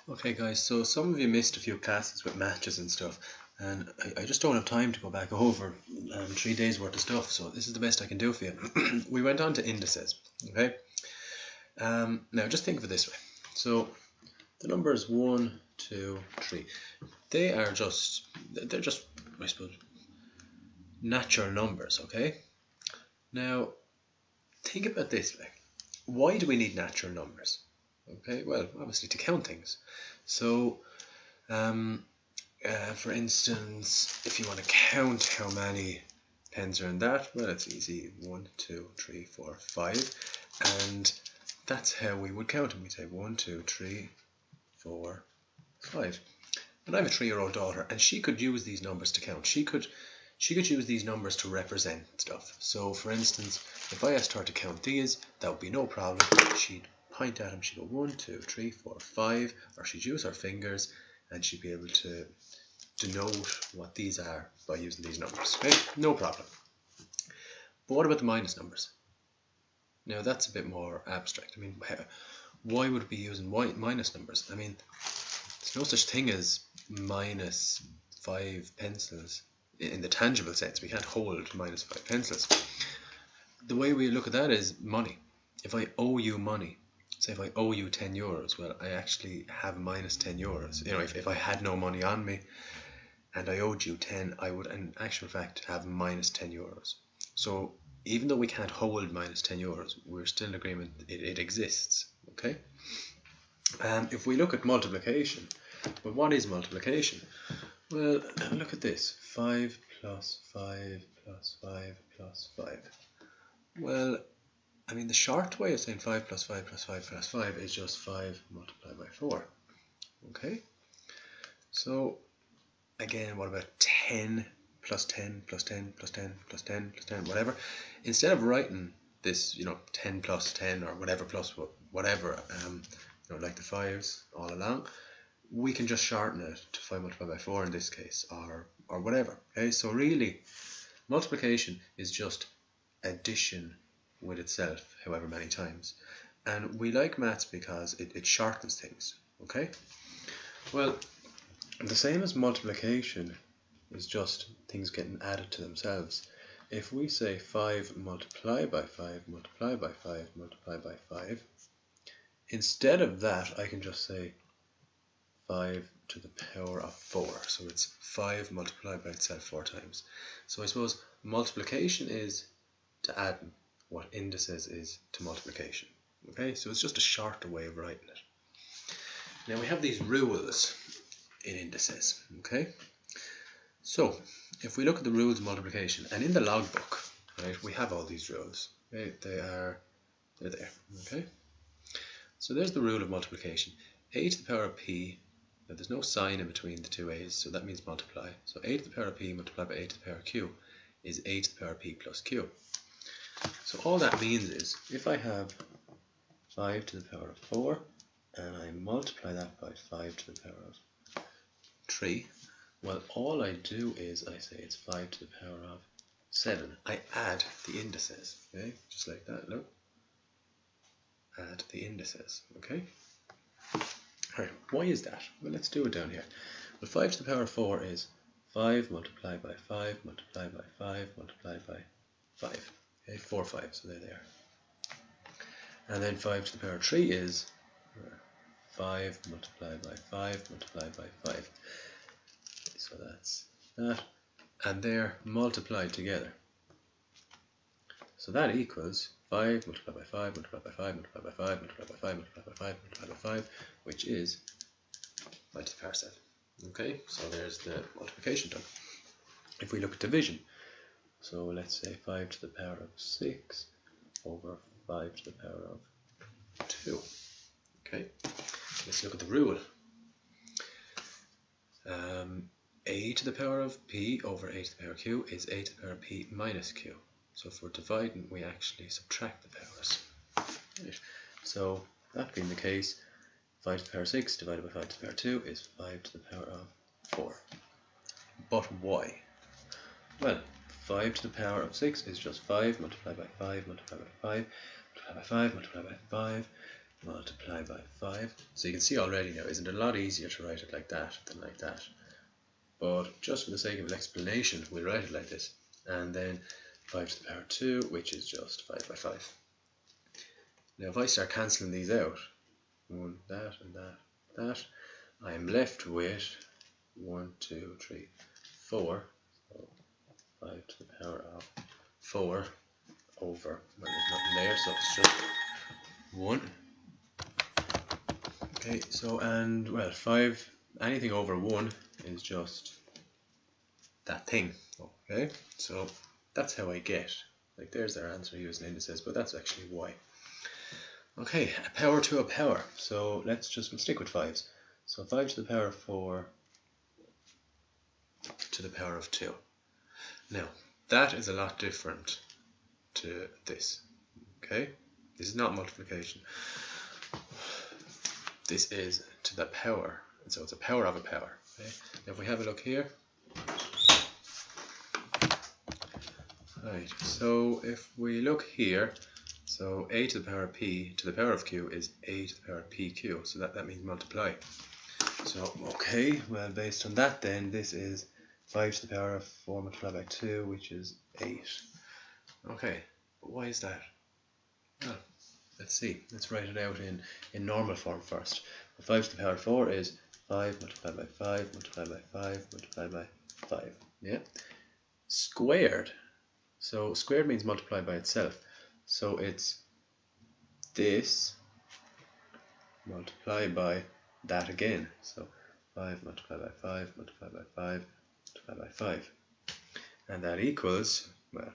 Okay guys, so some of you missed a few classes with matches and stuff, and I just don't have time to go back over 3 days worth of stuff, so this is the best I can do for you. We went on to indices, okay? Now just think of it this way. So the numbers 1, 2, 3, they're just, I suppose, natural numbers, okay? Now think about this way. Why do we need natural numbers? Okay, well, obviously to count things. So, for instance, if you want to count how many pens are in that, well, it's easy. 1, 2, 3, 4, 5, and that's how we would count them. We'd say 1, 2, 3, 4, 5. And I have a 3-year-old daughter, and she could use these numbers to count. She could use these numbers to represent stuff. So, for instance, if I asked her to count these, that would be no problem. She'd point at them, she'd go 1, 2, 3, 4, 5, or she'd use her fingers and she'd be able to denote what these are by using these numbers. Okay, no problem. But what about the minus numbers? Now that's a bit more abstract. I mean, why would we be using minus numbers? I mean, there's no such thing as minus 5 pencils in the tangible sense. We can't hold minus 5 pencils. The way we look at that is money. If I owe you money, say if I owe you 10 euros, well, I actually have minus 10 euros. You know, if I had no money on me and I owed you 10, I would in actual fact have minus 10 euros. So even though we can't hold minus 10 euros, we're still in agreement it exists, okay? If we look at multiplication, well, what is multiplication? Well, look at this. 5 plus 5 plus 5 plus 5. Well, I mean, the short way of saying 5 plus 5 plus 5 plus 5 is just 5 multiplied by 4. Okay? So, again, what about 10 plus 10 plus 10 plus 10 plus 10 plus 10, whatever? Instead of writing this, 10 plus 10 or whatever plus whatever, like the 5s all along, we can just shorten it to 5 multiplied by 4 in this case, or whatever. Okay? So really, multiplication is just addition with itself however many times, and we like maths because it shortens things. Okay, well, the same as multiplication is just things getting added to themselves. If we say 5 multiplied by 5 multiplied by 5 multiplied by 5, instead of that I can just say 5 to the power of 4. So it's 5 multiplied by itself 4 times. So I suppose multiplication is to add what indices is to multiplication. Okay, so it's just a shorter way of writing it. Now we have these rules in indices. Okay, so if we look at the rules of multiplication, and in the logbook, right, we have all these rules. Okay, they're there. Okay, so there's the rule of multiplication. A to the power of p. Now there's no sign in between the two a's, so that means multiply. So a to the power of p multiplied by a to the power of q is a to the power of p plus q. So all that means is, if I have 5 to the power of 4 and I multiply that by 5 to the power of 3, well, all I do is I say it's 5 to the power of 7. I add the indices, okay, just like that. Look, add the indices. Okay, alright, why is that? Well, let's do it down here. Well, 5 to the power of 4 is 5 multiplied by 5 multiplied by 5 multiplied by 5. Okay, 4 5s, so there they are. And then 5 to the power of 3 is 5 multiplied by 5 multiplied by 5. Okay, so that's that. And they're multiplied together. So that equals 5 multiplied by 5 multiplied by 5 multiplied by 5 multiplied by 5 multiplied by 5 multiplied by 5, which is 5 to the power 7. Okay, so there's the multiplication done. If we look at division, so let's say 5 to the power of 6 over 5 to the power of 2. Okay, let's look at the rule. A to the power of p over a to the power of q is a to the power of p minus q. So if we're dividing, we actually subtract the powers. Right. So that being the case, 5 to the power of 6 divided by 5 to the power of 2 is 5 to the power of 4. But why? Well, 5 to the power of 6 is just 5 multiplied by 5 multiplied by 5 multiplied by 5 multiplied by 5 multiply by 5. So you can see already now, isn't it a lot easier to write it like that than like that? But just for the sake of explanation, we'll write it like this. And then 5 to the power 2, which is just 5 by 5. Now if I start cancelling these out, 1, that, and that, that, I'm left with 1, 2, 3, 4. So 5 to the power of 4 over, well, there's nothing there, so it's just 1. Okay, so, and, well, 5, anything over 1 is just that thing. Okay, so that's how I get, like, there's our answer using indices, but that's actually why. Okay, a power to a power, so we'll stick with 5s. So 5 to the power of 4 to the power of 2. Now, that is a lot different to this. Okay, this is not multiplication. This is to the power, and so it's a power of a power. Okay? Now if we have a look here, right, so if we look here, so a to the power of p to the power of q is a to the power of pq, so that means multiply. So okay, well, based on that then, this is 5 to the power of 4 multiplied by 2, which is 8. Okay, but why is that? Well, let's see. Let's write it out in normal form first. 5 to the power of 4 is 5 multiplied by 5 multiplied by 5 multiplied by 5. Yeah. Squared. So squared means multiply by itself. So it's this multiplied by that again. So 5 multiplied by 5 multiplied by 5 multiplied by 5. And that equals, well,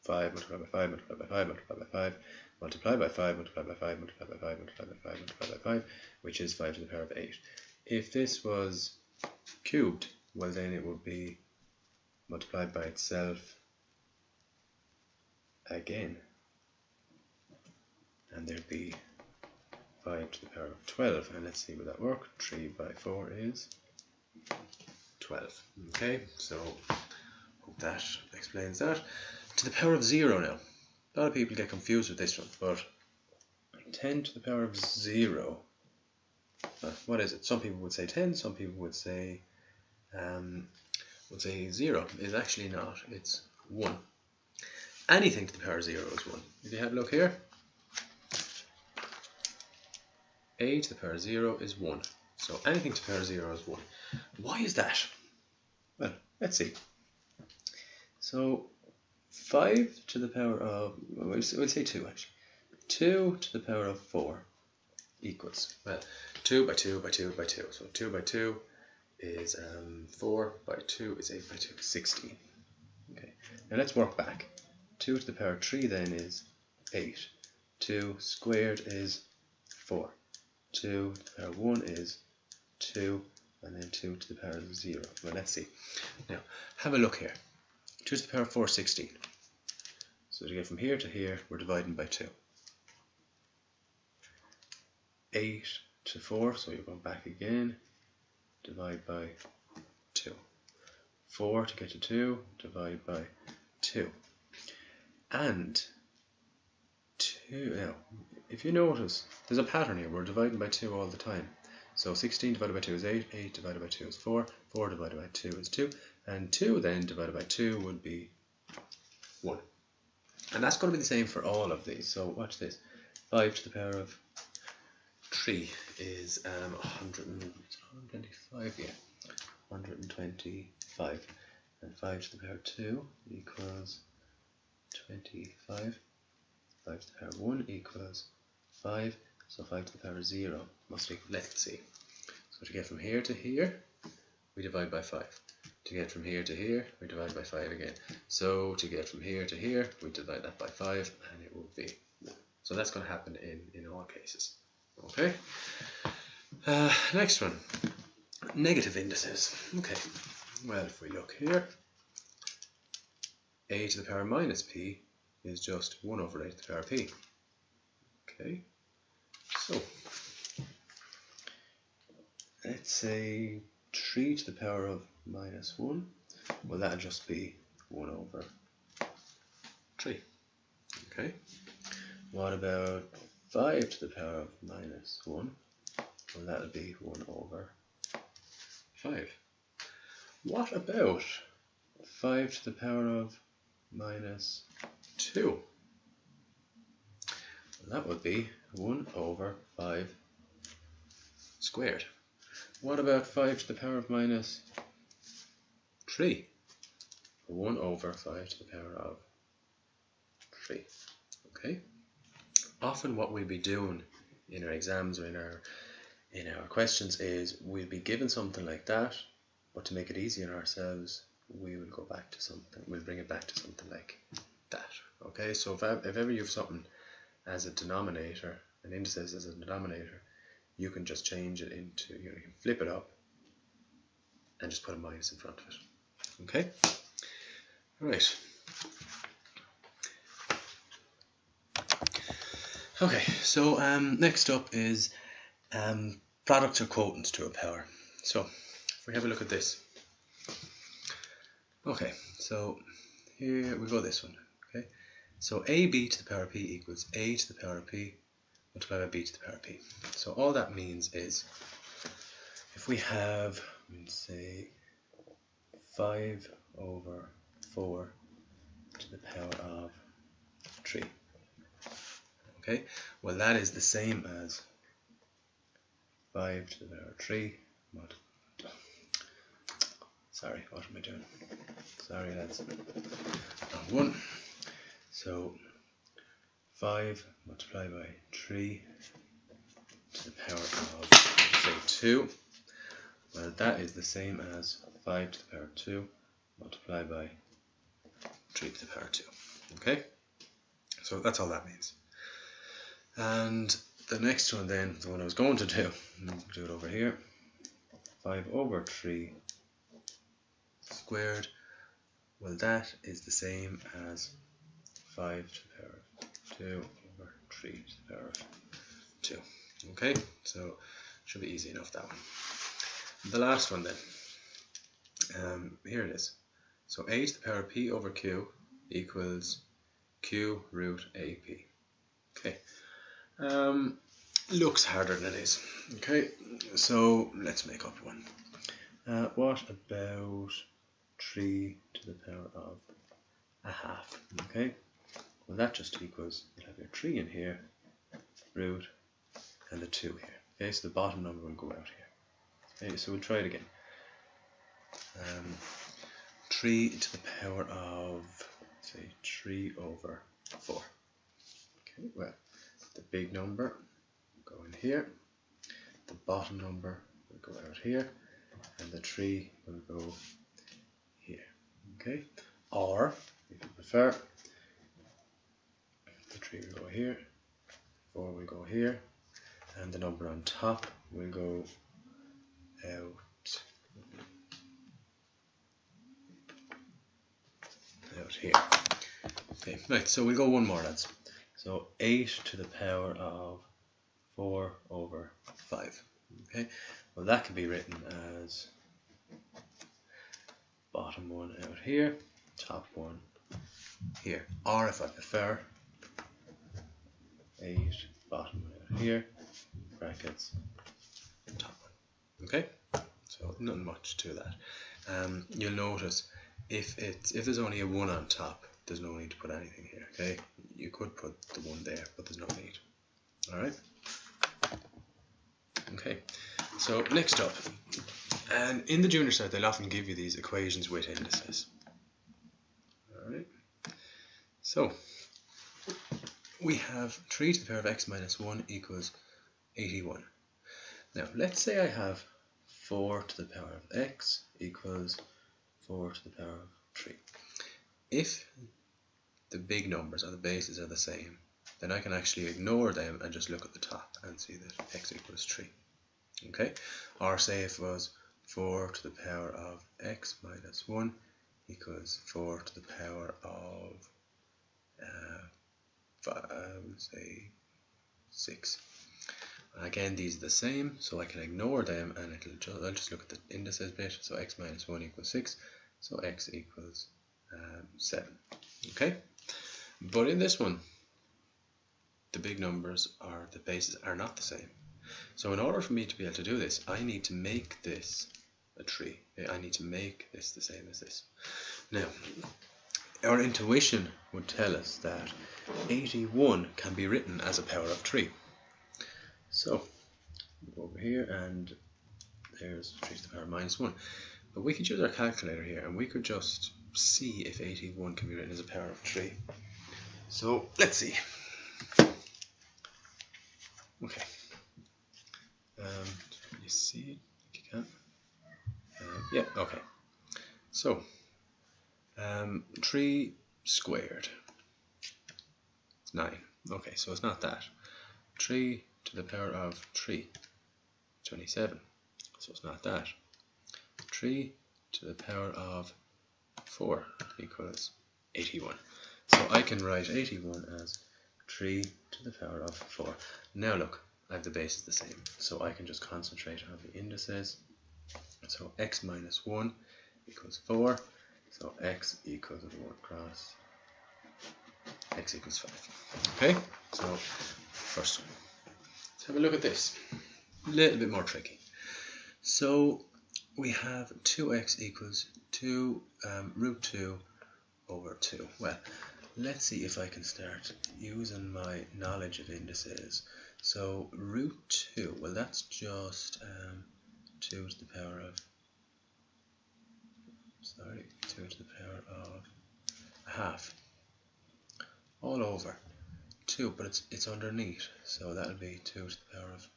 5 multiplied by 5 multiplied by 5 multiplied by 5 multiplied by 5 multiplied by 5 multiplied by 5 multiplied by 5 multiplied by 5, which is 5 to the power of 8. If this was cubed, well then it would be multiplied by itself again, and there'd be 5 to the power of 12, and let's see, will that work? 3 by 4 is 12. Okay, so hope that explains that. To the power of 0 now. A lot of people get confused with this one, but 10 to the power of 0, what is it? Some people would say 10, some people would say 0. It's actually not, it's 1. Anything to the power of 0 is 1. If you have a look here, a to the power of 0 is 1. So anything to the power of 0 is 1. Why is that? Well, let's see. So 5 to the power of, we'll say 2 actually. 2 to the power of 4 equals, well, 2 by 2 by 2 by 2. So 2 by 2 is 4 by 2 is 8 by 2 is 16. Okay, now let's work back. 2 to the power of 3 then is 8. 2 squared is 4. 2 to the power of 1 is 2, and then 2 to the power of 0. Well, let's see. Now, have a look here. 2 to the power of 4 is 16. So to get from here to here, we're dividing by 2. 8 to 4, so you're going back again, divide by 2. 4 to get to 2, divide by 2. And 2, now, if you notice, there's a pattern here, we're dividing by 2 all the time. So 16 divided by 2 is 8, 8 divided by 2 is 4, 4 divided by 2 is 2, and 2 then divided by 2 would be 1. And that's going to be the same for all of these. So watch this. 5 to the power of 3 is 125, yeah, 125. And 5 to the power of 2 equals 25. 5 to the power of 1 equals 5. So 5 to the power of 0 must equal, let's see. So to get from here to here, we divide by 5. To get from here to here, we divide by 5 again. So to get from here to here, we divide that by 5, and it will be 1. So that's going to happen in all cases. Okay. Next one, negative indices. Okay. Well, if we look here, a to the power minus p is just 1 over a to the power of p. Okay. So let's say 3 to the power of minus 1, well, that'll just be 1 over 3. Okay. What about 5 to the power of minus 1, well, that'll be 1 over 5. What about 5 to the power of minus 2? Well, that would be 1 over 5 squared. What about 5 to the power of minus 3? 1 over 5 to the power of 3. Okay. Often what we'll be doing in our exams or in our questions is we'll be given something like that, but to make it easier on ourselves, we will go back to something. We'll bring it back to something like that. Okay. So if ever you have something as a denominator, an indices as a denominator, you can just change it into, you can flip it up and just put a minus in front of it. Okay. Right. Okay, so next up is products or quotients to a power. So if we have a look at this. Okay, so here we go, this one. Okay, so ab to the power of p equals a to the power of p multiplied by b to the power of p. So all that means is if we have, let's say, 5 over 4 to the power of 3. Okay, well that is the same as 5 to the power of 3. Sorry, what am I doing? Sorry, that's 1. So 5 multiplied by 3 to the power of, say, 2. Well, that is the same as 5 to the power of 2 multiplied by 3 to the power of 2. Okay, so that's all that means. And the next one then, the one I was going to do it over here. 5 over 3 squared, well that is the same as 5 to the power of 2 over 3 to the power of 2. Okay, so should be easy enough, that one. The last one then, here it is. So a to the power of p over q equals q root ap. Okay, looks harder than it is. Okay, so let's make up one. What about 3 to the power of a half? Okay, well that just equals, you'll have your 3 in here, root, and the 2 here. Okay, so the bottom number will go out here. Okay, so we'll try it again. 3 to the power of, say, 3 over 4. Okay, well, the big number will go in here, the bottom number will go out here, and the 3 will go here. Okay, or if you prefer, the 3 will go here, 4 will go here, and the number on top will go out here. Okay, right, so we'll go one more, lads. So 8 to the power of 4 over 5. Okay, well that can be written as bottom one out here, top one here, or if I prefer, 8 bottom one out here, brackets, top one. Okay, so nothing much to that. You'll notice if there's only a 1 on top, there's no need to put anything here. Okay, you could put the 1 there, but there's no need. Alright, okay, so next up, and in the junior side they'll often give you these equations with indices. Alright, so we have 3 to the power of x minus 1 equals 81. Now let's say I have 4 to the power of x equals 4 to the power of 3. If the big numbers or the bases are the same, then I can actually ignore them and just look at the top and see that x equals 3. Okay, or say if it was 4 to the power of x minus 1 equals 4 to the power of say 6. Again, these are the same, so I can ignore them and I'll just look at the indices bit. So x minus 1 equals 6, so x equals 7. Okay, but in this one, the big numbers or the bases are not the same. So in order for me to be able to do this, I need to make this a tree. I need to make this the same as this. Now, our intuition would tell us that 81 can be written as a power of 3. So, go over here and there's 3 to the power minus 1. But we could use our calculator here and we could just see if 81 can be written as a power of 3. So, let's see. Okay. Can you see it? You can. Yeah, okay. So, 3 squared. 9. Okay, so it's not that. 3 to the power of 3. 27. So it's not that. 3 to the power of 4 equals 81. So I can write 81 as 3 to the power of 4. Now look, I have the bases the same, so I can just concentrate on the indices. So x minus 1 equals 4, so x equals 1 cross x equals 5. Okay, so first one. Let's have a look at this. A little bit more tricky. So we have 2x equals 2 root 2 over 2. Well, let's see if I can start using my knowledge of indices. So root 2, well that's just 2 to the power of, 2 to the power of a half. All over 2, but it's underneath, so that'll be 2 to the power of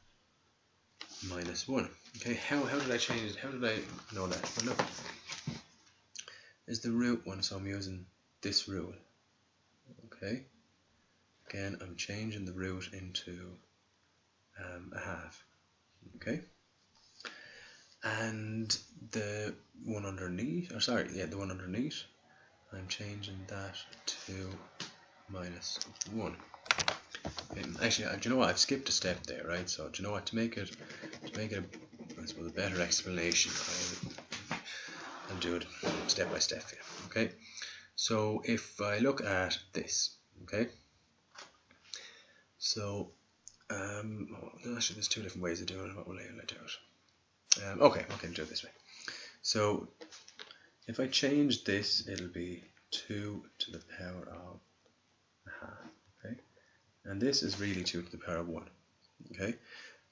minus 1. Okay, how did I change it? How did I know that? Well look, is the root one, so I'm using this rule. Okay, again I'm changing the root into a half. Okay, and the one underneath, the one underneath, I'm changing that to minus 1. Actually, do you know what? I've skipped a step there, right? So, do you know what? To make it I suppose, a better explanation, I'll do it step by step here. Okay. So, if I look at this, okay. So, actually, there's 2 different ways of doing it. What way will I do it? Okay, do it this way. So, if I change this, it'll be 2 to the power of a half. Okay. And this is really 2 to the power of 1. Okay.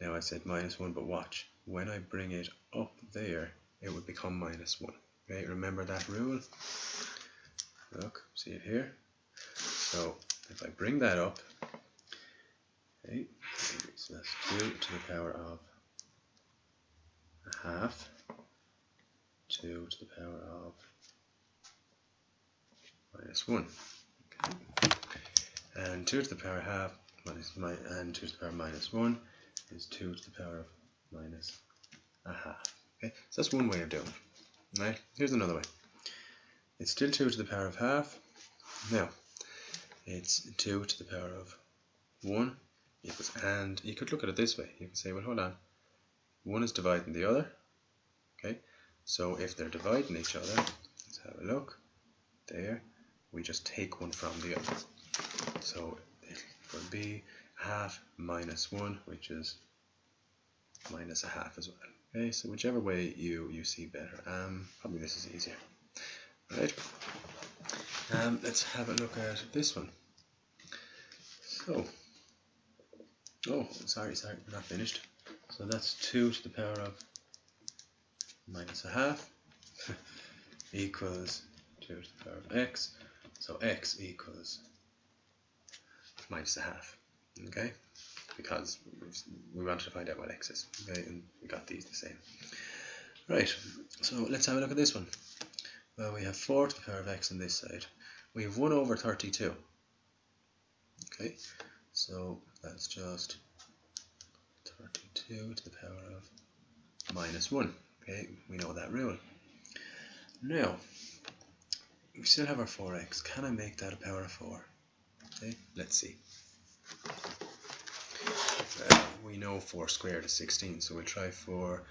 Now I said minus 1, but watch. When I bring it up there, it would become minus 1. Okay. Remember that rule? Look, see it here? So if I bring that up, okay, so that's 2 to the power of a half, 2 to the power of minus 1. Okay. And 2 to the power half and 2 to the power minus 1 is 2 to the power of minus a half. Okay, so that's one way of doing it. Right? Here's another way. It's still 2 to the power of half. Now, it's 2 to the power of 1 equals, and you could look at it this way. You can say, well, hold on. 1 is dividing the other. Okay, so if they're dividing each other, let's have a look. There, we just take one from the other. So it will be half minus 1, which is minus a half as well. Okay, so whichever way you see better. Probably this is easier. Right. Let's have a look at this one. So, oh, sorry, we're not finished. So that's 2 to the power of minus a half equals 2 to the power of x. So x equals minus a half. Okay, because we wanted to find out what x is. Okay, and we got these the same. Right. So let's have a look at this one. Well, we have 4 to the power of x on this side. We have 1 over 32. Okay, so that's just 32 to the power of minus 1. Okay, we know that rule. Now, we still have our 4x. Can I make that a power of 4? Okay, let's see. We know 4 squared is 16, so we'll try 4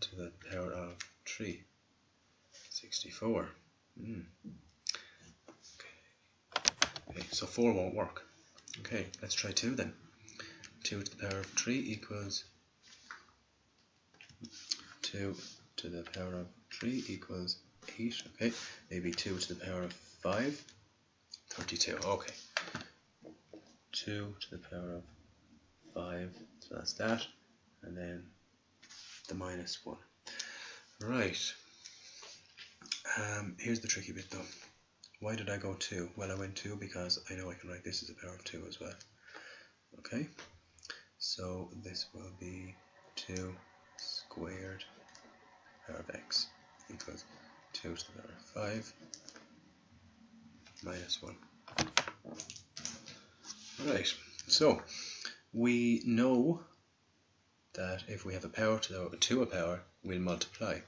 to the power of 3. 64. Okay, so 4 won't work. Okay, let's try 2 then. 2 to the power of 3 equals 2 to the power of 3 equals 8. Okay, maybe 2 to the power of 5, 32. Okay, 2 to the power of 5, so that's that, and then the minus 1. Right, here's the tricky bit though. Why did I go 2? Well, I went 2 because I know I can write this as a power of 2 as well. Okay, so this will be 2 squared power of x equals 2 to the power of 5 minus 1. Right, so we know that if we have a power to a power, we'll multiply.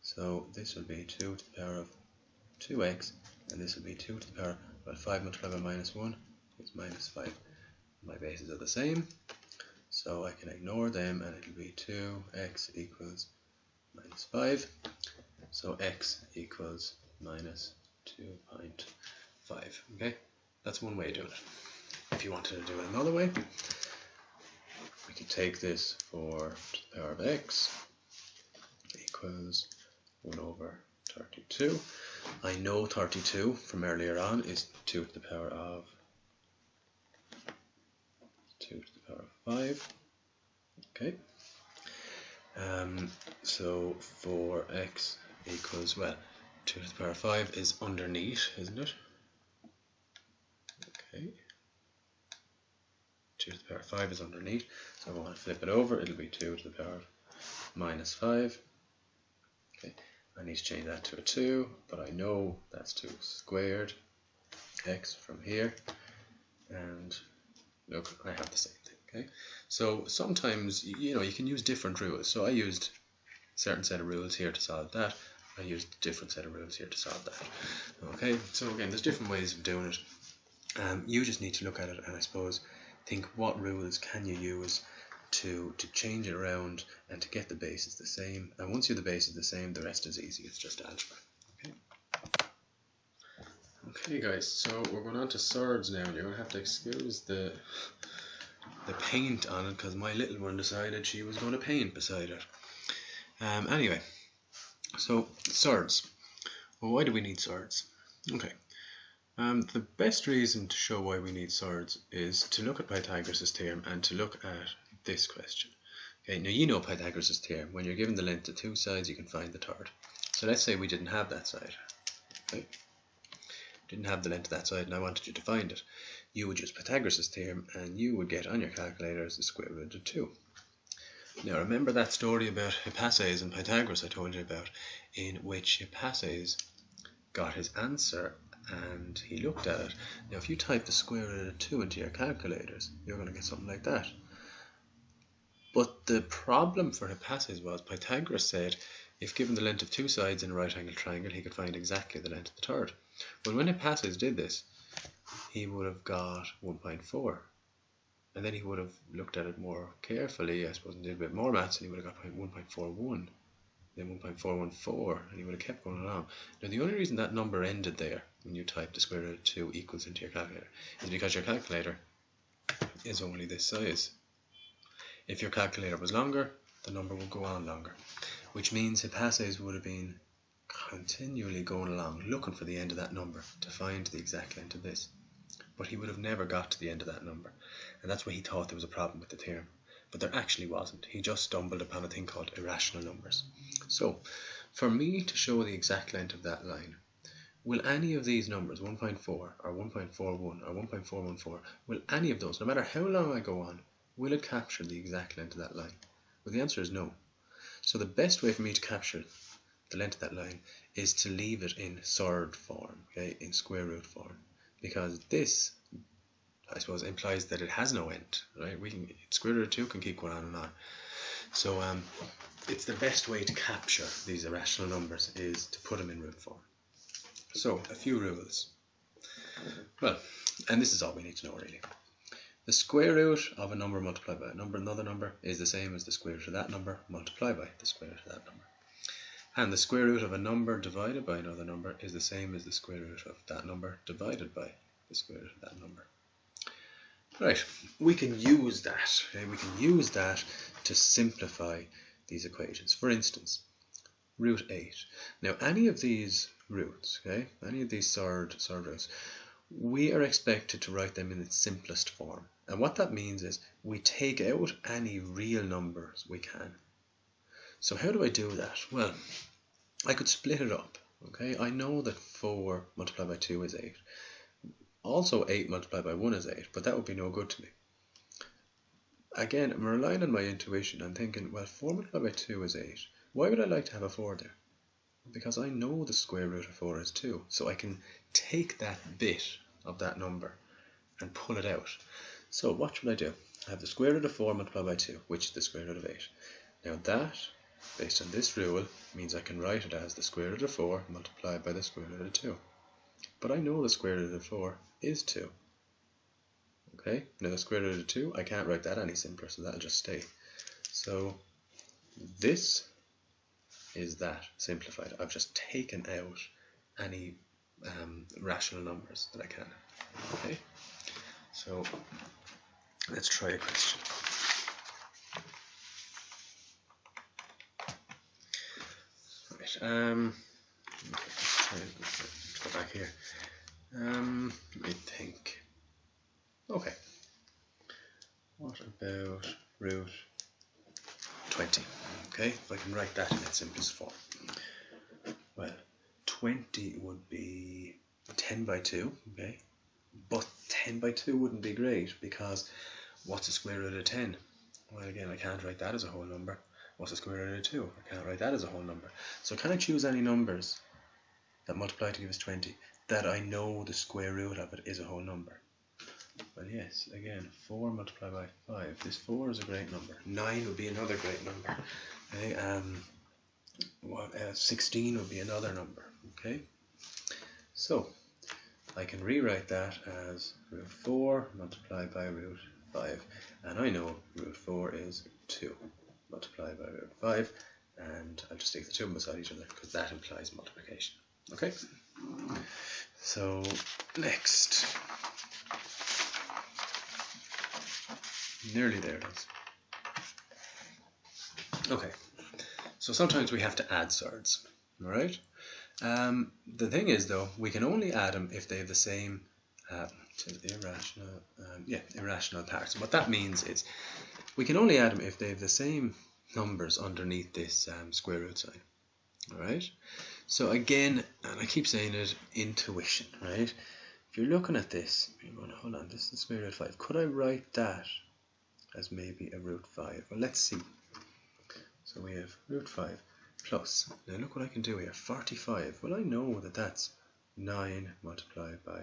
So this will be 2 to the power of 2x, and this will be 2 to the power of 5 multiplied by minus 1 is minus 5. My bases are the same, so I can ignore them, and it'll be 2x equals minus 5. So x equals minus 2.5. Okay, that's one way of doing it. If you wanted to do it another way, we could take this 4 to the power of x equals 1 over 32. I know 32 from earlier on is 2 to the power of 2 to the power of 5. Okay. So 4x equals, well, 2 to the power of 5 is underneath, isn't it? Okay. 2 to the power of 5 is underneath, so if I want to flip it over, it'll be 2 to the power of minus 5. Okay. I need to change that to a 2, but I know that's 2 squared x from here, and look, I have the same thing. Okay, so sometimes you can use different rules. So I used a certain set of rules here to solve that. I used a different set of rules here to solve that. Okay, so again, there's different ways of doing it. You just need to look at it and I suppose think what rules can you use to change it around and to get the bases the same. And once you're the bases the same, the rest is easy. It's just algebra. Okay guys, so we're going on to surds now, and you're going to have to excuse the paint on it because my little one decided she was going to paint beside it. Anyway, so surds. Well, why do we need surds? Okay, the best reason to show why we need surds is to look at Pythagoras' theorem and to look at this question. Okay, now you know Pythagoras' theorem. When you're given the length of two sides, you can find the third. So let's say we didn't have that side. Okay, didn't have the length of that side, and I wanted you to find it. You would use Pythagoras' theorem, and you would get on your calculators the square root of 2. Now remember that story about Hippases and Pythagoras I told you about, in which Hippases got his answer and he looked at it. Now if you type the square root of 2 into your calculators, you're going to get something like that. But the problem for Hippases was Pythagoras said if given the length of two sides in a right angled triangle, he could find exactly the length of the third. Well, when Hippases did this, he would have got 1.4. And then he would have looked at it more carefully, I suppose, and did a bit more maths, and he would have got 1.41, then 1.414, and he would have kept going along. Now, the only reason that number ended there, when you type the square root of 2 equals into your calculator, is because your calculator is only this size. If your calculator was longer, the number would go on longer, which means Hippases would have been continually going along, looking for the end of that number to find the exact length of this. But he would have never got to the end of that number, and that's why he thought there was a problem with the theorem. But there actually wasn't. He just stumbled upon a thing called irrational numbers. So, for me to show the exact length of that line, will any of these numbers, 1.4 or 1.41 or 1.414, will any of those, no matter how long I go on, will it capture the exact length of that line? Well, the answer is no. So the best way for me to capture the length of that line is to leave it in surd form, okay, in square root form. Because this, I suppose, implies that it has no end, right? Square root of 2 can keep going on and on. So it's the best way to capture these irrational numbers is to put them in root form. So a few rules. Well, and this is all we need to know really. The square root of a number multiplied by another number is the same as the square root of that number multiplied by the square root of that number. And the square root of a number divided by another number is the same as the square root of that number divided by the square root of that number. Right, we can use that. Okay? We can use that to simplify these equations. For instance, root 8. Now, any of these roots, okay, any of these surd roots, we are expected to write them in its simplest form. And what that means is we take out any real numbers we can. So how do I do that? Well, I could split it up. Okay, I know that 4 multiplied by 2 is 8. Also 8 multiplied by 1 is 8, but that would be no good to me. Again, I'm relying on my intuition. I'm thinking, well, 4 multiplied by 2 is 8. Why would I like to have a 4 there? Because I know the square root of 4 is 2. So I can take that bit of that number and pull it out. So what should I do? I have the square root of 4 multiplied by 2, which is the square root of 8. Now that, based on this rule, means I can write it as the square root of 4 multiplied by the square root of 2. But I know the square root of 4 is 2. Okay, now the square root of 2, I can't write that any simpler, so that'll just stay. So this is that simplified. I've just taken out any rational numbers that I can. Okay, so let's try a question. Right, let's go back here. Let me think. Okay, what about root 20? Okay, if I can write that in its simplest form. Well, 20 would be 10 by 2, okay? But 10 by 2 wouldn't be great, because what's the square root of 10? Well, again, I can't write that as a whole number. What's the square root of 2? I can't write that as a whole number. So can I choose any numbers that multiply to give us 20 that I know the square root of it is a whole number? Well, yes, again, 4 multiplied by 5. This 4 is a great number. 9 would be another great number. Okay, 16 would be another number. Okay, so I can rewrite that as root 4 multiplied by root 5. And I know root 4 is 2 multiplied by root 5. And I'll just take the 2 beside each other because that implies multiplication. Okay, so next. Nearly there it is. Okay, so sometimes we have to add surds, alright? The thing is though, we can only add them if they have the same irrational parts. And what that means is we can only add them if they have the same numbers underneath this square root sign, alright? So again, and I keep saying it, intuition, right? If you're looking at this, you're going, hold on, this is the square root of 5. Could I write that as maybe a root 5? Well, let's see. So we have root 5 plus, now look what I can do here, 45. Well, I know that that's 9 multiplied by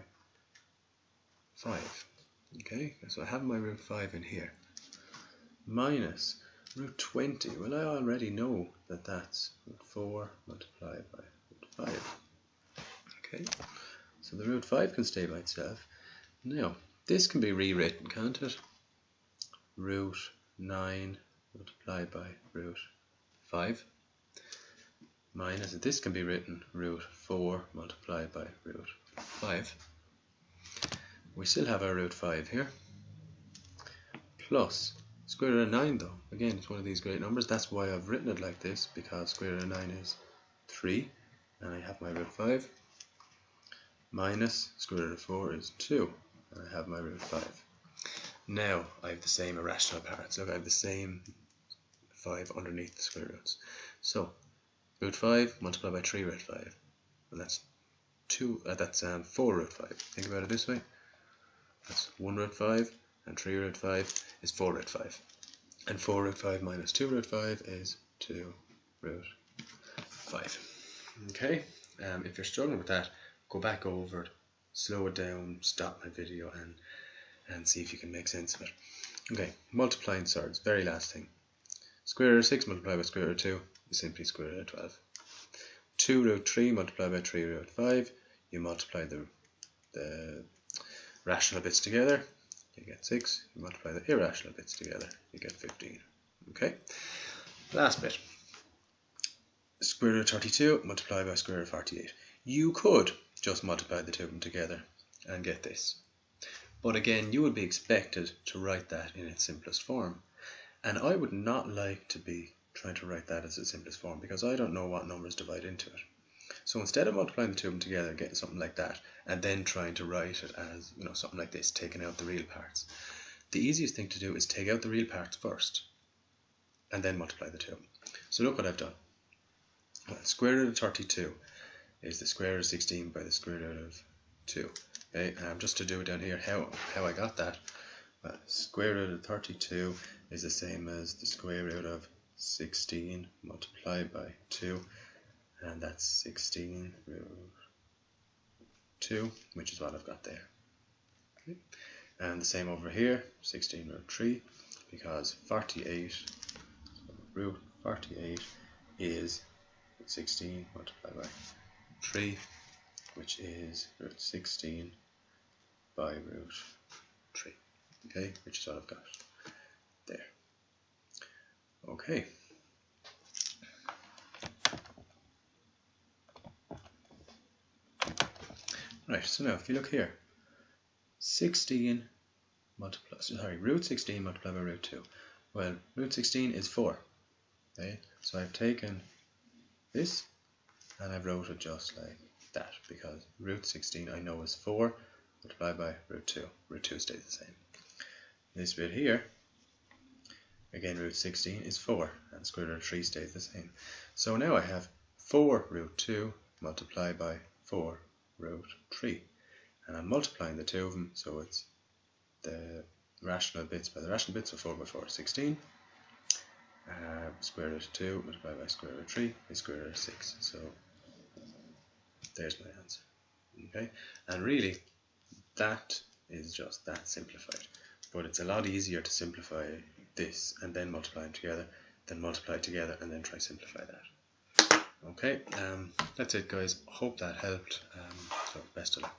5. Okay, so I have my root 5 in here. Minus root 20. Well, I already know that that's root 4 multiplied by root 5. Okay, so the root 5 can stay by itself. Now, this can be rewritten, can't it? Root 9 multiplied by root 5 minus, this can be written root 4 multiplied by root 5. We still have our root 5 here, plus square root of 9 though. Again, it's one of these great numbers. That's why I've written it like this, because square root of 9 is 3, and I have my root 5, minus square root of 4 is 2, and I have my root 5. Now I have the same irrational parts. Look, I have the same 5 underneath the square roots. So root 5 multiplied by 3 root 5. Well, that's 4 root 5. Think about it this way. That's 1 root 5, and 3 root 5 is 4 root 5. And 4 root 5 minus 2 root 5 is 2 root 5. Okay, if you're struggling with that, go back over it, slow it down, stop my video, and see if you can make sense of it. Okay, multiplying surds, very last thing. Square root of 6 multiplied by square root of 2 is simply square root of 12. 2 root 3 multiplied by 3 root 5, you multiply the rational bits together, you get 6. You multiply the irrational bits together, you get 15. Okay, last bit. Square root of 32 multiplied by square root of 48. You could just multiply the two of them together and get this. But again, you would be expected to write that in its simplest form. And I would not like to be trying to write that as its simplest form because I don't know what numbers divide into it. So instead of multiplying the two of them together and getting something like that, and then trying to write it as, you know, something like this, taking out the real parts, the easiest thing to do is take out the real parts first, and then multiply the two. So look what I've done. Well, square root of 32 is the square root of 16 by the square root of 2. Okay, just to do it down here, how I got that, well, square root of 32 is the same as the square root of 16 multiplied by 2, and that's 16 root 2, which is what I've got there. Okay. And the same over here, 16 root 3, because 48, so root 48 is 16 multiplied by 3, which is root 16 by root 3. Okay, which is what I've got there. Okay. Right, so now if you look here, root 16 multiplied by root 2. Well, root 16 is 4. Okay, so I've taken this and I've wrote it just like that because root 16 I know is 4 multiplied by root 2. Root 2 stays the same. This bit here, again root 16 is 4 and square root of 3 stays the same. So now I have 4 root 2 multiplied by 4 root 3. And I'm multiplying the two of them, so it's the rational bits by the rational bits, so 4 by 4 is 16. Square root of 2 multiplied by square root of 3 is square root of 6. So there's my answer. Okay, and really that is just that simplified. But it's a lot easier to simplify this and then multiply them together than multiply it together and then try simplify that. Okay, that's it guys. Hope that helped. So best of luck.